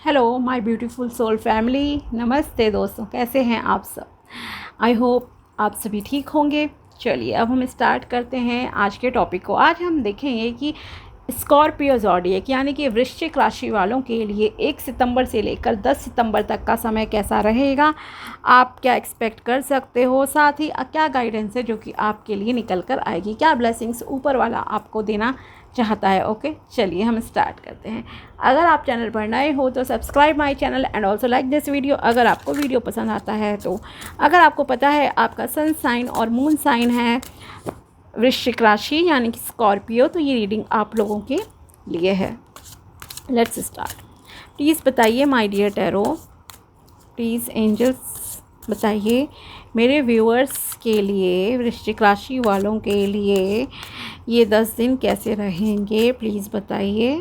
Hello my beautiful soul family, नमस्ते दोस्तों, कैसे हैं आप सब। आई होप आप सभी ठीक होंगे। चलिए अब हम स्टार्ट करते हैं आज के टॉपिक को। आज हम देखेंगे कि स्कॉर्पियो ज़ोडिएक यानी कि वृश्चिक राशि वालों के लिए 1 सितंबर से लेकर 10 सितंबर तक का समय कैसा रहेगा, आप क्या एक्सपेक्ट कर सकते हो, साथ ही क्या गाइडेंस है जो कि आपके लिए निकल कर आएगी, क्या ब्लेसिंग्स ऊपर वाला आपको देना चाहता है। ओके, चलिए हम स्टार्ट करते हैं। अगर आप चैनल पर नए हो तो subscribe my channel and also like this video अगर आपको वीडियो पसंद आता है तो। अगर आपको पता है आपका सन साइन और मून साइन है वृश्चिक राशि यानी कि स्कॉर्पियो, तो ये रीडिंग आप लोगों के लिए है। Let's start. प्लीज़ बताइए my dear tarot, please angels बताइए मेरे व्यूअर्स के लिए, वृश्चिक राशि वालों के लिए ये 10 दिन कैसे रहेंगे, प्लीज़ बताइए।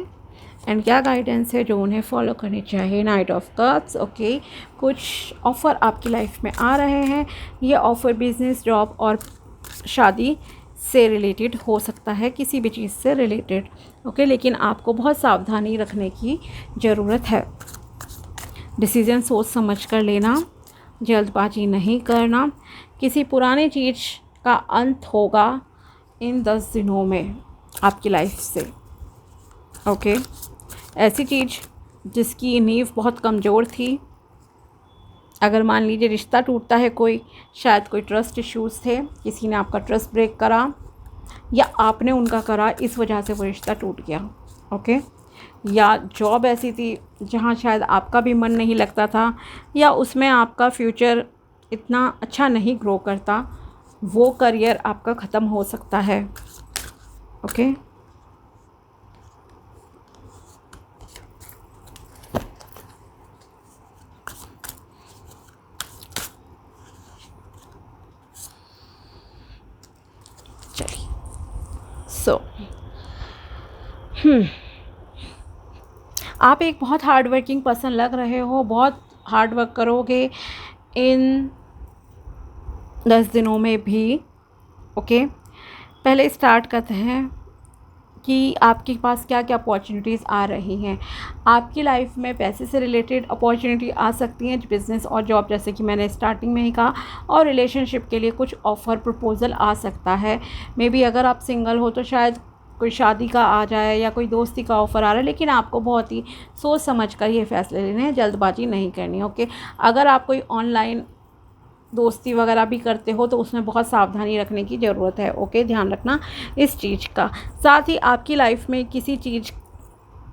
एंड क्या गाइडेंस है जो उन्हें फॉलो करनी चाहिए। Night of cups. ओके, कुछ ऑफ़र आपकी लाइफ में आ रहे हैं। ये ऑफ़र बिजनेस, जॉब और शादी से रिलेटेड हो सकता है, किसी भी चीज़ से रिलेटेड। ओके, लेकिन आपको बहुत सावधानी रखने की ज़रूरत है। डिसीज़न सोच समझ कर लेना, जल्दबाजी नहीं करना। किसी पुरानी चीज़ का अंत होगा इन 10 दिनों में आपकी लाइफ से। ओके, ऐसी चीज़ जिसकी नींव बहुत कमज़ोर थी। अगर मान लीजिए रिश्ता टूटता है, कोई शायद कोई ट्रस्ट इश्यूज़ थे, किसी ने आपका ट्रस्ट ब्रेक करा या आपने उनका करा, इस वजह से वो रिश्ता टूट गया। ओके, या जॉब ऐसी थी जहाँ शायद आपका भी मन नहीं लगता था या उसमें आपका फ्यूचर इतना अच्छा नहीं ग्रो करता, वो करियर आपका ख़त्म हो सकता है। ओके, चलिए। सो आप एक बहुत हार्ड वर्किंग पर्सन लग रहे हो, बहुत हार्ड वर्क करोगे इन 10 दिनों में भी। ओके, पहले स्टार्ट करते हैं कि आपके पास क्या क्या अपॉर्चुनिटीज़ आ रही हैं। आपकी लाइफ में पैसे से रिलेटेड अपॉर्चुनिटी आ सकती हैं, बिज़नेस और जॉब जैसे कि मैंने स्टार्टिंग में ही कहा, और रिलेशनशिप के लिए कुछ ऑफ़र प्रपोज़ल आ सकता है। मे बी अगर आप सिंगल हो तो शायद कोई शादी का आ जाए या कोई दोस्ती का ऑफ़र आ रहा है, लेकिन आपको बहुत ही सोच समझ कर ये फ़ैसले लेने हैं, जल्दबाजी नहीं करनी। ओके, अगर आप कोई ऑनलाइन दोस्ती वगैरह भी करते हो तो उसमें बहुत सावधानी रखने की ज़रूरत है। ओके, ध्यान रखना इस चीज़ का। साथ ही आपकी लाइफ में किसी चीज़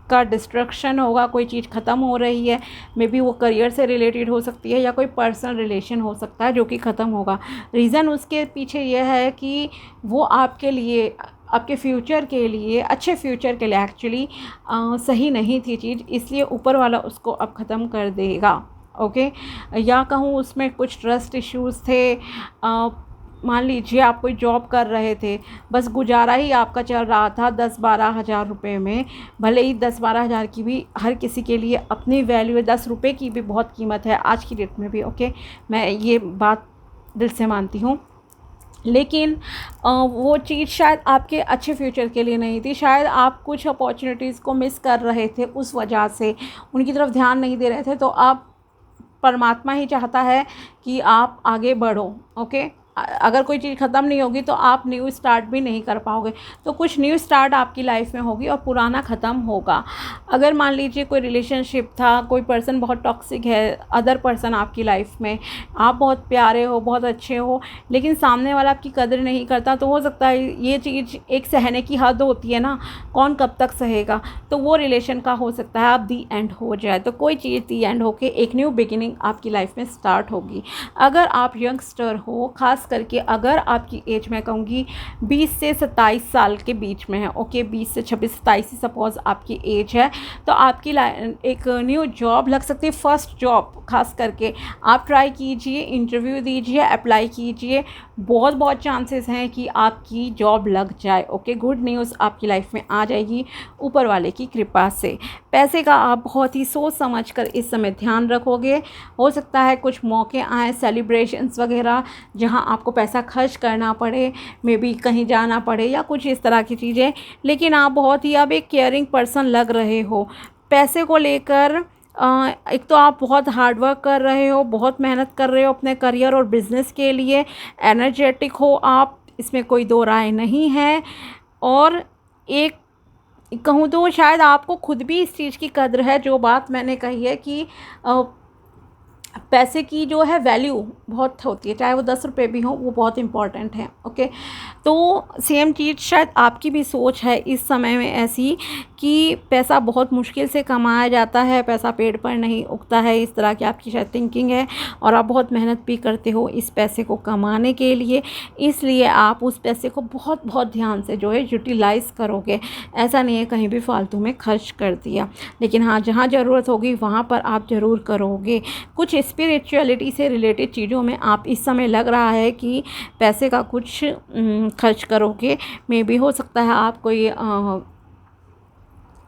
का डिस्ट्रक्शन होगा, कोई चीज़ ख़त्म हो रही है। मे बी वो करियर से रिलेटेड हो सकती है या कोई पर्सनल रिलेशन हो सकता है जो कि ख़त्म होगा। रीज़न उसके पीछे यह है कि वो आपके लिए, आपके फ्यूचर के लिए, अच्छे फ्यूचर के लिए एक्चुअली सही नहीं थी चीज़, इसलिए ऊपर वाला उसको अब ख़त्म कर देगा। ओके, या कहूँ उसमें कुछ ट्रस्ट इश्यूज़ थे। मान लीजिए आप कोई जॉब कर रहे थे, बस गुजारा ही आपका चल रहा था 10-12 हज़ार रुपये में। भले ही 10-12 हज़ार की भी हर किसी के लिए अपनी वैल्यू है, 10 रुपये की भी बहुत कीमत है आज की डेट में भी। ओके, मैं ये बात दिल से मानती हूँ, लेकिन वो चीज़ शायद आपके अच्छे फ्यूचर के लिए नहीं थी। शायद आप कुछ अपॉर्चुनिटीज़ को मिस कर रहे थे, उस वजह से उनकी तरफ ध्यान नहीं दे रहे थे। तो आप, परमात्मा ही चाहता है कि आप आगे बढ़ो। ओके, अगर कोई चीज़ ख़त्म नहीं होगी तो आप न्यू स्टार्ट भी नहीं कर पाओगे। तो कुछ न्यू स्टार्ट आपकी लाइफ में होगी और पुराना ख़त्म होगा। अगर मान लीजिए कोई रिलेशनशिप था, कोई पर्सन बहुत टॉक्सिक है, अदर पर्सन आपकी लाइफ में, आप बहुत प्यारे हो, बहुत अच्छे हो, लेकिन सामने वाला आपकी कदर नहीं करता, तो हो सकता है ये चीज़, एक सहने की हद होती है ना, कौन कब तक सहेगा, तो वो रिलेशन का हो सकता है आप दी एंड हो जाए। तो कोई चीज़ दी एंड होके एक न्यू बिगिनिंग आपकी लाइफ में स्टार्ट होगी। अगर आप यंगस्टर हो, खास करके अगर आपकी एज मैं कहूँगी 20 से 27 साल के बीच में है। ओके, 20 से 26-27 सपोज़ आपकी एज है, तो आपकी एक न्यू जॉब लग सकती है। फर्स्ट जॉब खास करके आप ट्राई कीजिए, इंटरव्यू दीजिए, अप्लाई कीजिए, बहुत बहुत चांसेस हैं कि आपकी जॉब लग जाए। ओके, गुड न्यूज़ आपकी लाइफ में आ जाएगी ऊपर वाले की कृपा से। पैसे का आप बहुत ही सोच समझ कर इस समय ध्यान रखोगे। हो सकता है कुछ मौके आए, सेलिब्रेशंस वगैरह, जहां आपको पैसा खर्च करना पड़े, मे बी कहीं जाना पड़े या कुछ इस तरह की चीज़ें, लेकिन आप बहुत ही अब एक केयरिंग पर्सन लग रहे हो। पैसे को लेकर एक तो आप बहुत हार्ड वर्क कर रहे हो, बहुत मेहनत कर रहे हो अपने करियर और बिज़नेस के लिए, एनर्जेटिक हो आप, इसमें कोई दो राय नहीं है। और एक कहूँ तो शायद आपको खुद भी इस चीज़ की कद्र है, जो बात मैंने कही है कि पैसे की जो है वैल्यू बहुत होती है, चाहे वो 10 रुपये भी हों, वो बहुत इम्पॉर्टेंट है। ओके, तो सेम चीज़ शायद आपकी भी सोच है इस समय में ऐसी कि पैसा बहुत मुश्किल से कमाया जाता है, पैसा पेड़ पर नहीं उगता है, इस तरह की आपकी शायद थिंकिंग है। और आप बहुत मेहनत भी करते हो इस पैसे को कमाने के लिए, इसलिए आप उस पैसे को बहुत बहुत ध्यान से जो है यूटिलाइज़ करोगे। ऐसा नहीं है कहीं भी फालतू में खर्च कर दिया, लेकिन हाँ, जहाँ ज़रूरत होगी वहाँ पर आप ज़रूर करोगे। कुछ स्पिरिचुअलिटी से रिलेटेड चीज़ों में आप इस समय लग रहा है कि पैसे का कुछ खर्च करोगे। मे भी हो सकता है आप कोई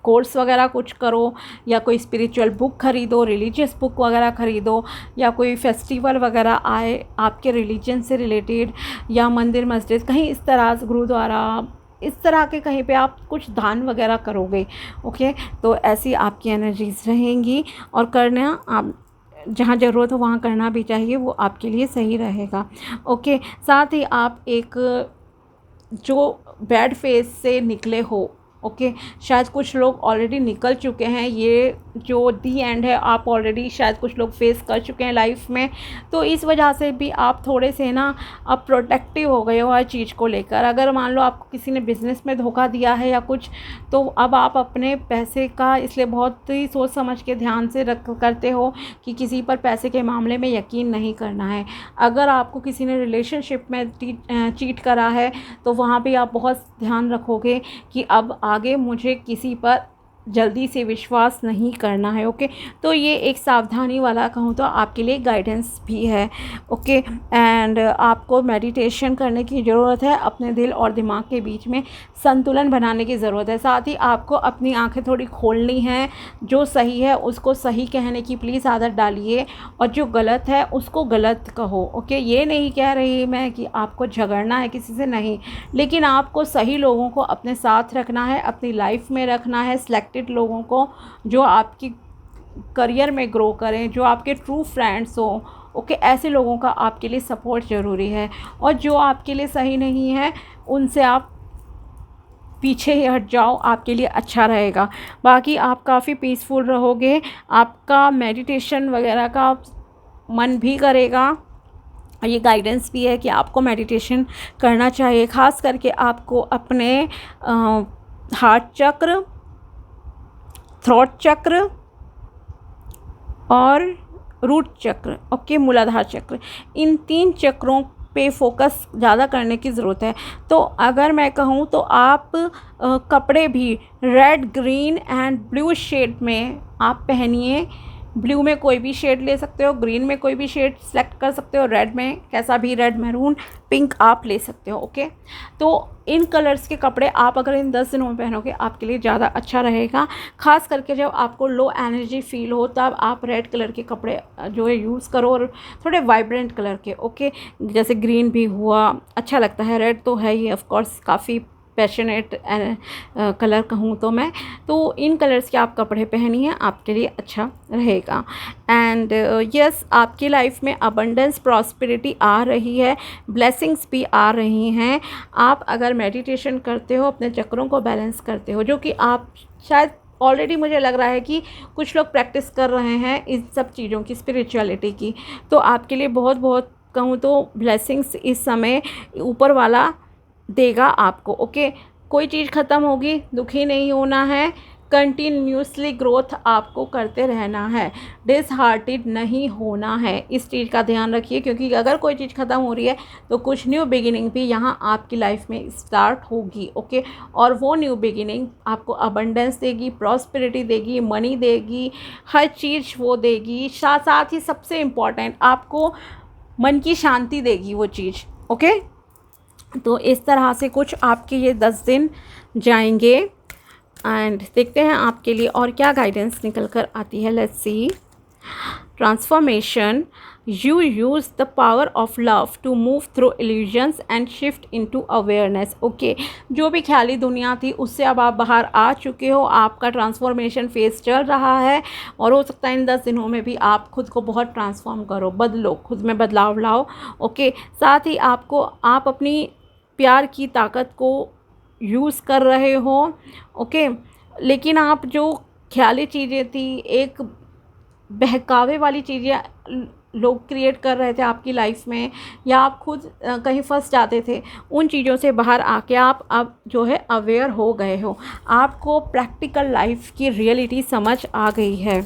कोर्स वगैरह कुछ करो, या कोई स्पिरिचुअल बुक खरीदो, रिलीजियस बुक वगैरह खरीदो, या कोई फेस्टिवल वगैरह आए आपके रिलीजन से रिलेटेड, या मंदिर मस्जिद कहीं इस तरह से, गुरुद्वारा इस तरह के कहीं पे आप कुछ दान वगैरह करोगे। ओके, तो ऐसी आपकी एनर्जीज रहेंगी, और करना आप जहाँ ज़रूरत हो वहाँ करना भी चाहिए, वो आपके लिए सही रहेगा। ओके, साथ ही आप एक जो बैड फेज से निकले हो, ओके, शायद कुछ लोग ऑलरेडी निकल चुके हैं, ये जो दी एंड है आप ऑलरेडी शायद कुछ लोग फेस कर चुके हैं लाइफ में, तो इस वजह से भी आप थोड़े से ना अब प्रोटेक्टिव हो गए हो हर चीज़ को लेकर। अगर मान लो आपको किसी ने बिज़नेस में धोखा दिया है या कुछ, तो अब आप अपने पैसे का इसलिए बहुत ही सोच समझ के ध्यान से करते हो कि किसी पर पैसे के मामले में यकीन नहीं करना है। अगर आपको किसी ने रिलेशनशिप में चीट करा है, तो वहाँ पे आप बहुत ध्यान रखोगे कि अब आगे मुझे किसी पर जल्दी से विश्वास नहीं करना है। ओके, तो ये एक सावधानी वाला कहूँ तो आपके लिए गाइडेंस भी है। ओके, एंड आपको मेडिटेशन करने की ज़रूरत है, अपने दिल और दिमाग के बीच में संतुलन बनाने की ज़रूरत है। साथ ही आपको अपनी आंखें थोड़ी खोलनी है, जो सही है उसको सही कहने की प्लीज़ आदत डालिए, और जो गलत है उसको गलत कहो। ओके, ये नहीं कह रही मैं कि आपको झगड़ना है किसी से, नहीं, लेकिन आपको सही लोगों को अपने साथ रखना है, अपनी लाइफ में रखना है, सिलेक्टेड लोगों को जो आपकी करियर में ग्रो करें, जो आपके ट्रू फ्रेंड्स हो। ओके, ऐसे लोगों का आपके लिए सपोर्ट ज़रूरी है, और जो आपके लिए सही नहीं है उनसे आप पीछे ही हट जाओ, आपके लिए अच्छा रहेगा। बाकी आप काफ़ी पीसफुल रहोगे, आपका मेडिटेशन वगैरह का मन भी करेगा। ये गाइडेंस भी है कि आपको मेडिटेशन करना चाहिए, ख़ास करके आपको अपने हार्ट चक्र, थ्रोट चक्र और रूट चक्र, ओके, मूलाधार चक्र, इन 3 चक्रों पे फोकस ज़्यादा करने की ज़रूरत है। तो अगर मैं कहूँ तो आप कपड़े भी red, green and blue shade में आप पहनिए। ब्लू में कोई भी शेड ले सकते हो, ग्रीन में कोई भी शेड सेलेक्ट कर सकते हो, रेड में कैसा भी, रेड, मैरून, पिंक आप ले सकते हो। ओके, तो इन कलर्स के कपड़े आप अगर इन 10 दिनों में पहनोगे आपके लिए ज़्यादा अच्छा रहेगा। ख़ास करके जब आपको लो एनर्जी फील हो तब आप रेड कलर के कपड़े जो है यूज़ करो, और थोड़े वाइब्रेंट कलर के। ओके, जैसे ग्रीन भी हुआ, अच्छा लगता है, रेड तो है ही ऑफ कोर्स, काफ़ी पैशनेट कलर कहूँ तो मैं, तो इन कलर्स के आप कपड़े पहनिए, आपके लिए अच्छा रहेगा। एंड यस, आपकी लाइफ में अबंडेंस, प्रॉस्पेरिटी आ रही है, ब्लेसिंग्स भी आ रही हैं। आप अगर मेडिटेशन करते हो, अपने चक्रों को बैलेंस करते हो, जो कि आप शायद ऑलरेडी मुझे लग रहा है कि कुछ लोग प्रैक्टिस कर रहे हैं इन सब चीज़ों की, स्पिरिचुअलिटी की, तो आपके लिए बहुत बहुत कहूँ तो ब्लेसिंग्स इस समय ऊपर वाला देगा आपको। ओके, कोई चीज़ ख़त्म होगी, दुखी नहीं होना है, कंटिन्यूसली ग्रोथ आपको करते रहना है, डिसहार्टेड नहीं होना है, इस चीज़ का ध्यान रखिए, क्योंकि अगर कोई चीज़ ख़त्म हो रही है तो कुछ न्यू बिगिनिंग भी यहाँ आपकी लाइफ में स्टार्ट होगी। ओके, और वो न्यू बिगिनिंग आपको अबंडेंस देगी, प्रॉस्पेरिटी देगी, मनी देगी, हर चीज़ वो देगी। साथ ही सबसे इम्पॉर्टेंट, आपको मन की शांति देगी वो चीज़। ओके, तो इस तरह से कुछ आपके ये 10 दिन जाएंगे, एंड देखते हैं आपके लिए और क्या गाइडेंस निकल कर आती है। Let's C. Transformation, you use the power of love to move through illusions and shift into awareness. Okay, जो भी ख्याली दुनिया थी उससे अब आप बाहर आ चुके हो, आपका ट्रांसफॉर्मेशन फेज चल रहा है और हो सकता है इन 10 दिनों में भी आप खुद को बहुत ट्रांसफॉर्म करो, बदलो, खुद में बदलाव लाओ। ओके, साथ ही आप अपनी प्यार की ताकत को यूज़ कर रहे हो। ओके, लेकिन आप जो ख्याली चीज़ें थी, एक बहकावे वाली चीज़ें लोग क्रिएट कर रहे थे आपकी लाइफ में, या आप खुद कहीं फंस जाते थे, उन चीज़ों से बाहर आके आप अब जो है अवेयर हो गए हो। आपको प्रैक्टिकल लाइफ की रियलिटी समझ आ गई है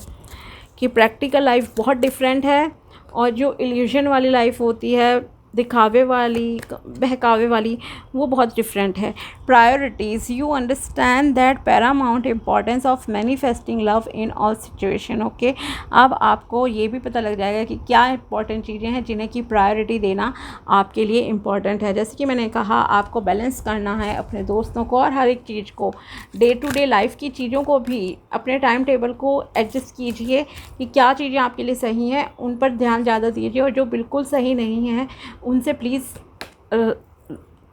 कि प्रैक्टिकल लाइफ बहुत डिफरेंट है और जो इल्यूजन वाली लाइफ होती है, दिखावे वाली, बहकावे वाली, वो बहुत डिफरेंट है। Priorities, you understand that Paramount importance of manifesting love in all situation. Okay, अब आपको ये भी पता लग जाएगा कि क्या इंपॉर्टेंट चीज़ें हैं जिन्हें की प्रायोरिटी देना आपके लिए इम्पॉर्टेंट है। जैसे कि मैंने कहा, आपको बैलेंस करना है अपने दोस्तों को और हर एक चीज़ को, डे टू डे लाइफ की चीज़ों को भी अपने टाइम टेबल को एडजस्ट कीजिए कि क्या चीज़ें आपके लिए सही हैं, उन पर ध्यान ज़्यादा दीजिए, और जो बिल्कुल सही नहीं है उनसे प्लीज़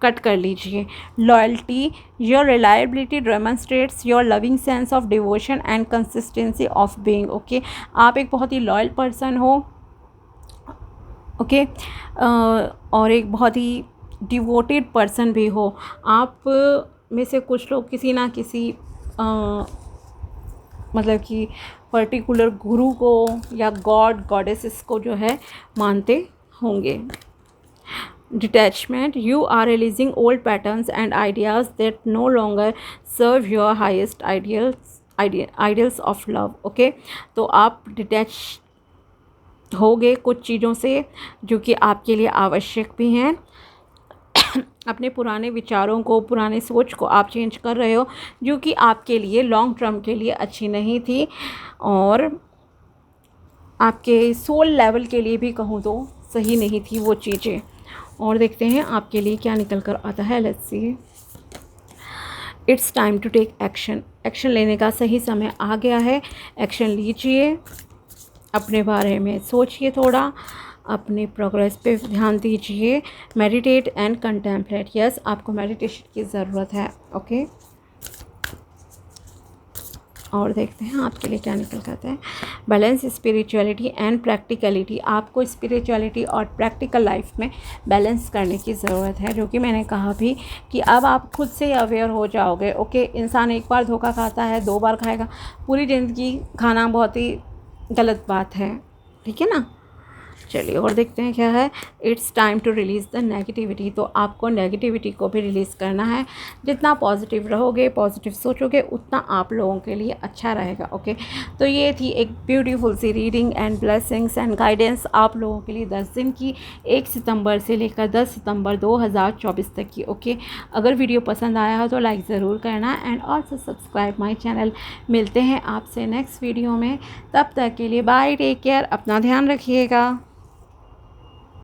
कट कर लीजिए। Loyalty, your reliability demonstrates your loving sense of devotion and consistency of being. Okay, आप एक बहुत ही लॉयल पर्सन हो। ओके, और एक बहुत ही डिवोटेड पर्सन भी हो। आप में से कुछ लोग किसी ना किसी मतलब कि पर्टिकुलर गुरु को या गॉड गॉडेसेस को जो है मानते होंगे। Detachment, you are releasing old patterns and ideas that no longer serve your highest ideals of love. Okay, तो आप डिटैच होगे कुछ चीज़ों से जो कि आपके लिए आवश्यक भी हैं। अपने पुराने विचारों को, पुराने सोच को आप चेंज कर रहे हो जो कि आपके लिए लॉन्ग टर्म के लिए अच्छी नहीं थी, और आपके सोल लेवल के लिए भी कहूँ तो सही नहीं थी वो चीज़ें। और देखते हैं आपके लिए क्या निकल कर आता है। Let's see. It's time to take action. Action लेने का सही समय आ गया है। एक्शन लीजिए, अपने बारे में सोचिए, थोड़ा अपनी प्रोग्रेस पे ध्यान दीजिए। Meditate and contemplate. यस, आपको मेडिटेशन की ज़रूरत है। ओके, और देखते हैं आपके लिए क्या निकल करते हैं। Balance spirituality and practicality. आपको स्पिरिचुअलिटी और प्रैक्टिकल लाइफ में बैलेंस करने की ज़रूरत है, जो कि मैंने कहा भी कि अब आप खुद से अवेयर हो जाओगे। ओके, इंसान एक बार धोखा खाता है, 2 बार खाएगा, पूरी ज़िंदगी खाना बहुत ही गलत बात है, ठीक है ना। चलिए और देखते हैं क्या है। It's time to release the negativity. तो आपको नेगेटिविटी को भी रिलीज़ करना है। जितना पॉजिटिव रहोगे, पॉजिटिव सोचोगे, उतना आप लोगों के लिए अच्छा रहेगा। ओके, तो ये थी एक ब्यूटीफुल सी reading and blessings and guidance आप लोगों के लिए 10 दिन की, 1 सितंबर से लेकर 10 सितंबर 2024 तक की। ओके, अगर वीडियो पसंद आया हो तो लाइक ज़रूर करना and also subscribe my channel. मिलते हैं आपसे नेक्स्ट वीडियो में, तब तक के लिए बाय, टेक केयर, अपना ध्यान रखिएगा।